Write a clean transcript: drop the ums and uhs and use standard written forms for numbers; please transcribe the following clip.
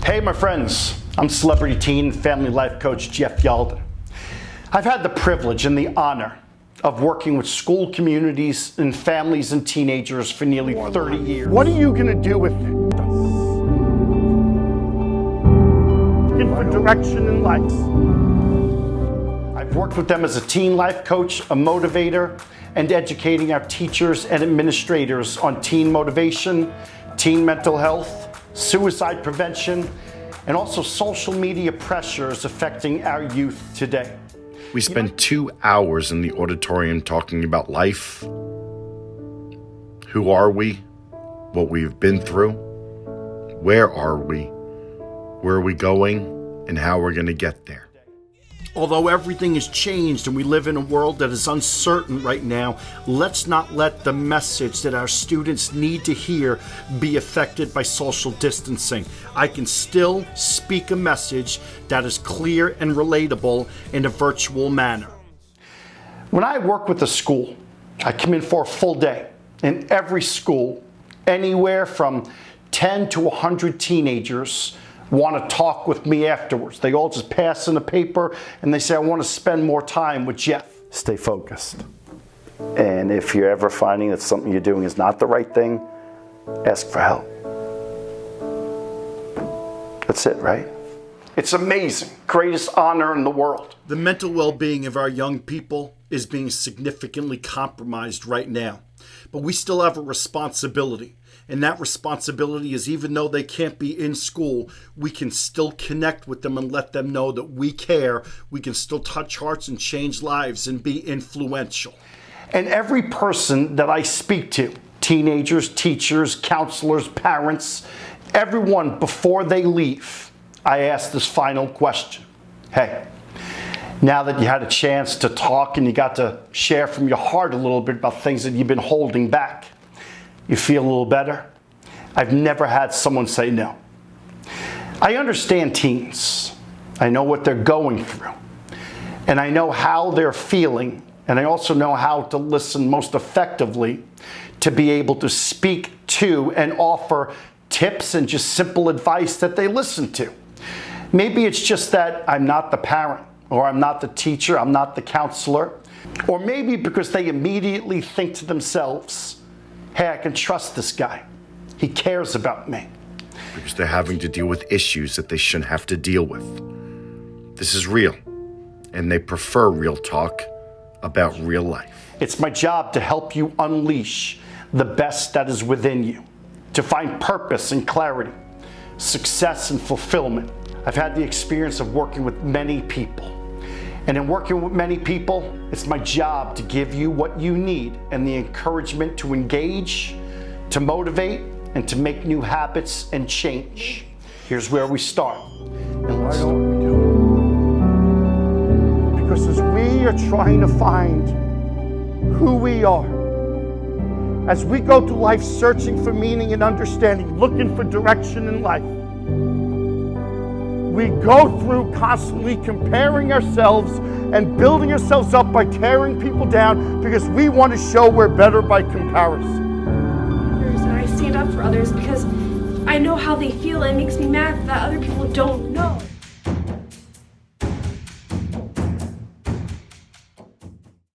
Hey my friends, I'm celebrity teen and family life coach Jeff Yalden. I've had the privilege and the honor of working with school communities and families and teenagers for nearly 30 years. What are you going to do with it? Looking for direction in life. I've worked with them as a teen life coach, a motivator, and educating our teachers and administrators on teen motivation, teen mental health, suicide prevention, and also social media pressures affecting our youth today. We spent 2 hours in the auditorium talking about life, who are we, what we've been through, where are we going, and how we're going to get there. Although everything has changed and we live in a world that is uncertain right now, let's not let the message that our students need to hear be affected by social distancing. I can still speak a message that is clear and relatable in a virtual manner. When I work with a school, I come in for a full day. In every school, anywhere from 10 to 100 teenagers want to talk with me afterwards. They all just pass in a paper and they say, I want to spend more time with Jeff. Stay focused. And if you're ever finding that something you're doing is not the right thing, ask for help. That's it, right? It's amazing. Greatest honor in the world. The mental well-being of our young people is being significantly compromised right now. But we still have a responsibility. And that responsibility is, even though they can't be in school, we can still connect with them and let them know that we care. We can still touch hearts and change lives and be influential. And every person that I speak to, teenagers, teachers, counselors, parents, everyone, before they leave, I ask this final question. Hey, now that you had a chance to talk and you got to share from your heart a little bit about things that you've been holding back, you feel a little better? I've never had someone say no. I understand teens. I know what they're going through. And I know how they're feeling. And I also know how to listen most effectively to be able to speak to and offer tips and just simple advice that they listen to. Maybe it's just that I'm not the parent, or I'm not the teacher, I'm not the counselor. Or maybe because they immediately think to themselves, hey, I can trust this guy. He cares about me. Because they're having to deal with issues that they shouldn't have to deal with. This is real, and they prefer real talk about real life. It's my job to help you unleash the best that is within you, to find purpose and clarity, success and fulfillment. I've had the experience of working with many people. And in working with many people, it's my job to give you what you need and the encouragement to engage, to motivate, and to make new habits and change. Here's where we start. And let's start. Because as we are trying to find who we are, as we go through life searching for meaning and understanding, looking for direction in life, we go through constantly comparing ourselves and building ourselves up by tearing people down because we want to show we're better by comparison. And I stand up for others because I know how they feel, and it makes me mad that other people don't know.